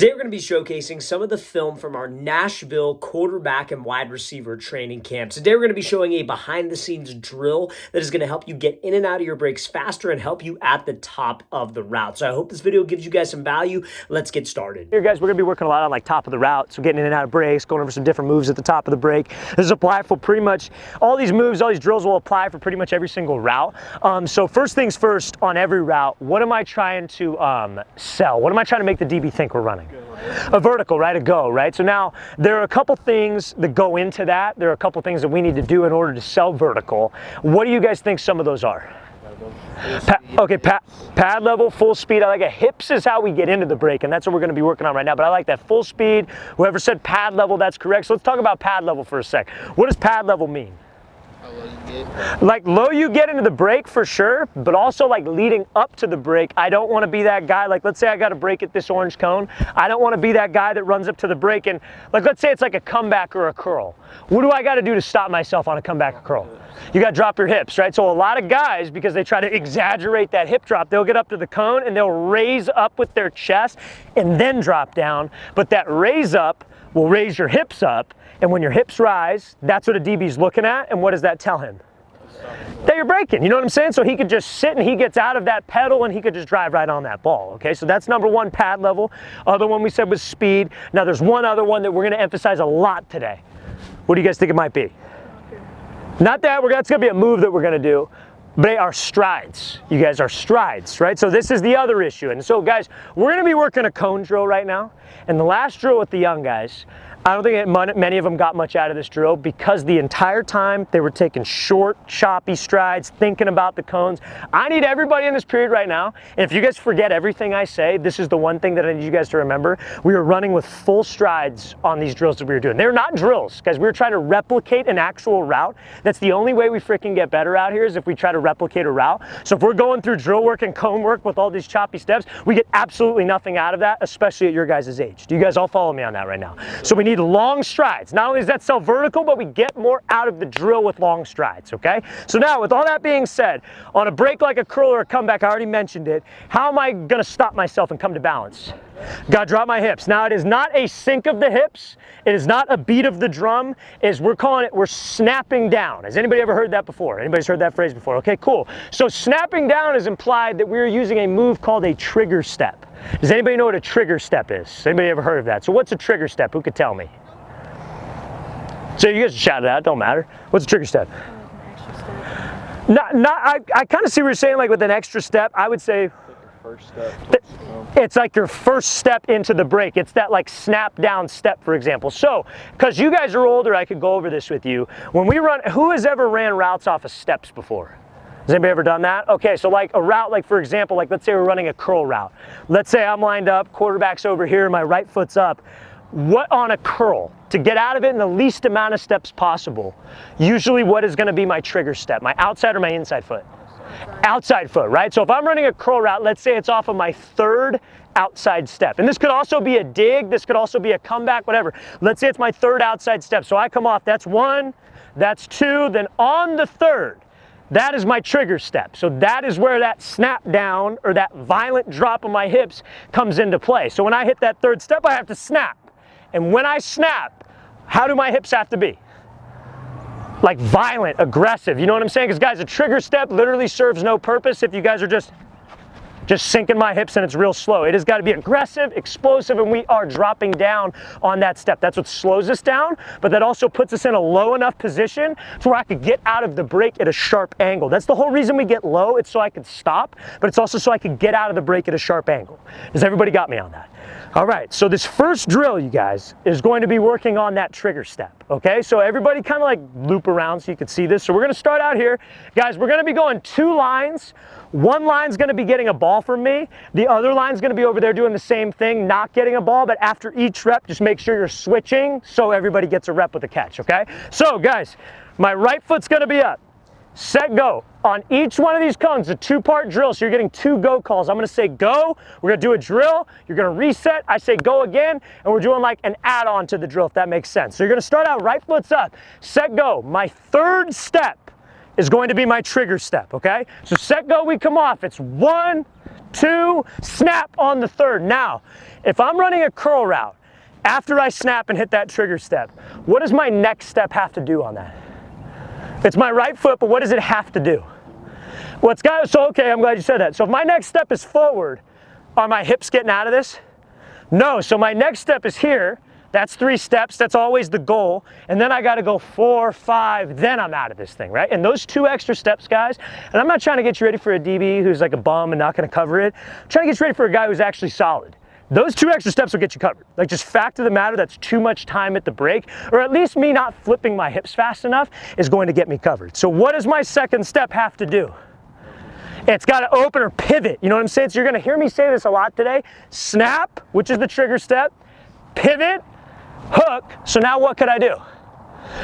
Today we're going to be showcasing some of the film from our Nashville quarterback and wide receiver training camp. Today we're going to be showing a behind-the-scenes drill that is going to help you get in and out of your breaks faster and help you at the top of the route. So I hope this video gives you guys some value. Let's get started. Here guys, we're going to be working a lot on like top of the route, so getting in and out of breaks, going over some different moves at the top of the break. This is applied for pretty much all these moves, all these drills will apply for pretty much every single route. So first things first, on every route, what am I trying to sell? What am I trying to make the DB think we're running? A vertical, right? A go, right? So now there are a couple things that go into that. There are a couple things that we need to do in order to sell vertical. What do you guys think some of those are? Pad level, full speed. I like it. Hips is how we get into the break, and that's what we're going to be working on right now. But I like that full speed. Whoever said pad level, that's correct. So let's talk about pad level for a sec. What does pad level mean? Like low you get into the break for sure, but also like leading up to the break. I don't want to be that guy, like let's say I got a break at this orange cone. I don't want to be that guy that runs up to the break and like let's say it's like a comeback or a curl. What do I got to do to stop myself on a comeback or curl? You got to drop your hips, right? So a lot of guys, because they try to exaggerate that hip drop, they'll get up to the cone and they'll raise up with their chest and then drop down. But that raise up will raise your hips up. And when your hips rise, that's what a DB's looking at. And what does that tell him? That you're breaking, you know what I'm saying? So he could just sit and he gets out of that pedal and he could just drive right on that ball, okay? So that's number one, pad level. Other one we said was speed. Now there's one other one that we're gonna emphasize a lot today. What do you guys think it might be? Not that, that's gonna be a move that we're gonna do, but they are strides. You guys are strides, right? So this is the other issue. And so guys, we're gonna be working a cone drill right now. And the last drill with the young guys, I don't think many of them got much out of this drill because the entire time they were taking short, choppy strides, thinking about the cones. I need everybody in this period right now, and if you guys forget everything I say, this is the one thing that I need you guys to remember. We were running with full strides on these drills that we were doing. They're not drills, guys. We were trying to replicate an actual route. That's the only way we freaking get better out here is if we try to replicate a route. So if we're going through drill work and cone work with all these choppy steps, we get absolutely nothing out of that, especially at your guys' age. Do you guys all follow me on that right now? So we need long strides. Not only does that sell vertical, but we get more out of the drill with long strides, okay? So now, with all that being said, on a break like a curl or a comeback, I already mentioned it, how am I gonna stop myself and come to balance? Gotta drop my hips. Now, it is not a sync of the hips. It is not a beat of the drum. We're calling it, we're snapping down. Has anybody ever heard that before? Anybody's heard that phrase before? Okay, cool. So snapping down is implied that we're using a move called a trigger step. Does anybody know what a trigger step is? Anybody ever heard of that? So what's a trigger step? Who could tell me? So you guys shout it out, don't matter. What's a trigger step? I kind of see what you're saying, like with an extra step. I would say first step. It's like your first step into the break. It's that like snap down step, for example. So, because you guys are older, I could go over this with you. When we run, who has ever ran routes off of steps before? Has anybody ever done that? Okay, so like a route, like for example, like let's say we're running a curl route. Let's say I'm lined up, quarterback's over here, my right foot's up. What on a curl, to get out of it in the least amount of steps possible, usually what is gonna be my trigger step, my outside or my inside foot? Outside foot, right? So if I'm running a curl route, let's say it's off of my third outside step. And this could also be a dig, this could also be a comeback, whatever. Let's say it's my third outside step. So I come off, that's one, that's two, then on the third, that is my trigger step. So that is where that snap down or that violent drop of my hips comes into play. So when I hit that third step, I have to snap. And when I snap, how do my hips have to be? Like violent, aggressive, you know what I'm saying? Because guys, a trigger step literally serves no purpose if you guys are just sinking my hips and it's real slow. It has got to be aggressive, explosive, and we are dropping down on that step. That's what slows us down, but that also puts us in a low enough position to where I could get out of the break at a sharp angle. That's the whole reason we get low. It's so I could stop, but it's also so I could get out of the break at a sharp angle. Does everybody got me on that? All right, so this first drill, you guys, is going to be working on that trigger step, okay? So everybody kind of like loop around so you can see this. So we're gonna start out here. Guys, we're gonna be going two lines. One line's gonna be getting a ball from me. The other line's gonna be over there doing the same thing, not getting a ball, but after each rep, just make sure you're switching so everybody gets a rep with a catch, okay? So guys, my right foot's gonna be up. Set, go. On each one of these cones, a two-part drill, so you're getting two go calls. I'm gonna say go, we're gonna do a drill, you're gonna reset, I say go again, and we're doing like an add-on to the drill, if that makes sense. So you're gonna start out right foot's up, set, go. My third step is going to be my trigger step, okay? So set, go, we come off. It's 1, 2, snap on the third. Now, if I'm running a curl route, after I snap and hit that trigger step, what does my next step have to do on that? It's my right foot, but what does it have to do? Well, okay, I'm glad you said that. So if my next step is forward, are my hips getting out of this? No, so my next step is here. That's 3 steps, that's always the goal. And then I gotta go 4, 5, then I'm out of this thing, right? And those 2 extra steps, guys, and I'm not trying to get you ready for a DB who's like a bum and not gonna cover it. I'm trying to get you ready for a guy who's actually solid. Those 2 extra steps will get you covered. Like, just fact of the matter, that's too much time at the break, or at least me not flipping my hips fast enough is going to get me covered. So what does my second step have to do? It's got to open or pivot. You know what I'm saying? So you're going to hear me say this a lot today. Snap, which is the trigger step, pivot, hook. So now what could I do?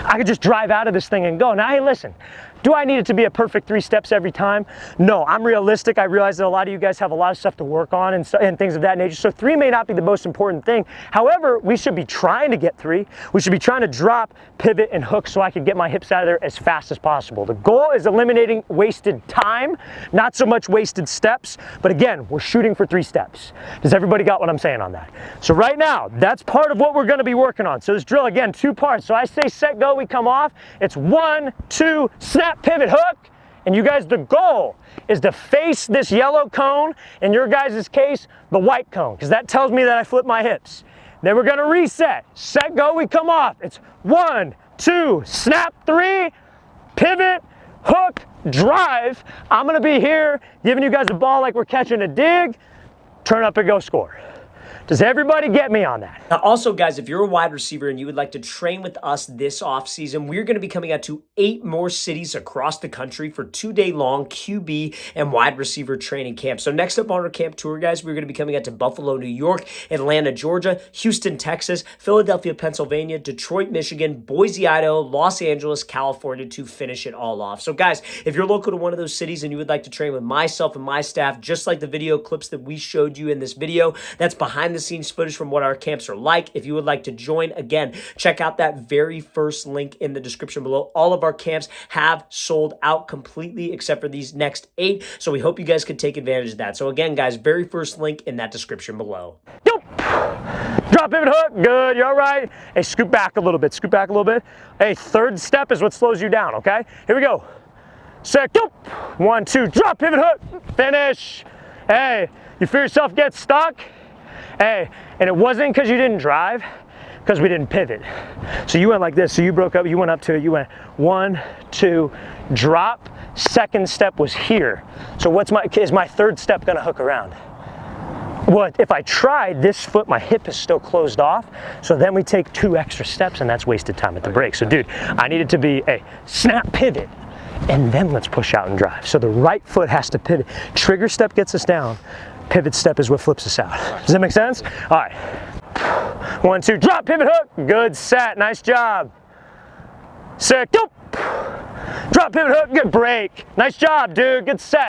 I could just drive out of this thing and go. Now, hey, listen, do I need it to be a perfect 3 steps every time? No, I'm realistic. I realize that a lot of you guys have a lot of stuff to work on and things of that nature. So 3 may not be the most important thing. However, we should be trying to get 3. We should be trying to drop, pivot, and hook so I can get my hips out of there as fast as possible. The goal is eliminating wasted time, not so much wasted steps. But again, we're shooting for 3 steps. Does everybody got what I'm saying on that? So right now, that's part of what we're going to be working on. So this drill, again, 2 parts. So I say set, go, we come off. It's 1, 2, snap, pivot, hook. And you guys, the goal is to face this yellow cone, in your guys' case, the white cone, because that tells me that I flip my hips. Then we're gonna reset. Set, go, we come off. It's 1, 2, snap, 3, pivot, hook, drive. I'm gonna be here giving you guys the ball like we're catching a dig, turn up and go score. Does everybody get me on that? Now, also, guys, if you're a wide receiver and you would like to train with us this offseason, we're going to be coming out to 8 more cities across the country for 2-day-long QB and wide receiver training camps. So next up on our camp tour, guys, we're going to be coming out to Buffalo, New York, Atlanta, Georgia, Houston, Texas, Philadelphia, Pennsylvania, Detroit, Michigan, Boise, Idaho, Los Angeles, California to finish it all off. So, guys, if you're local to one of those cities and you would like to train with myself and my staff, just like the video clips that we showed you in this video, that's behind the scenes footage from what our camps are like. If you would like to join, again, check out that very first link in the description below. All of our camps have sold out completely except for these next 8. So we hope you guys could take advantage of that. So again, guys, very first link in that description below. Yep. Drop, pivot, hook. Good. You're all right. Hey, scoot back a little bit. Scoot back a little bit. Hey, third step is what slows you down, okay? Here we go. Set, go. 1, 2, drop, pivot, hook. Finish. Hey, you feel yourself get stuck? Hey, and it wasn't because you didn't drive, because we didn't pivot. So you went like this, so you broke up, you went up to it, you went 1, 2, drop. Second step was here. So is my third step gonna hook around? Well, if I tried this foot, my hip is still closed off. So then we take 2 extra steps and that's wasted time at the break. So dude, I need it to be a snap pivot and then let's push out and drive. So the right foot has to pivot. Trigger step gets us down. Pivot step is what flips us out. Does that make sense? All right. 1, 2, drop, pivot, hook. Good set, nice job. Set, go. Drop, pivot, hook, good break. Nice job, dude, good set.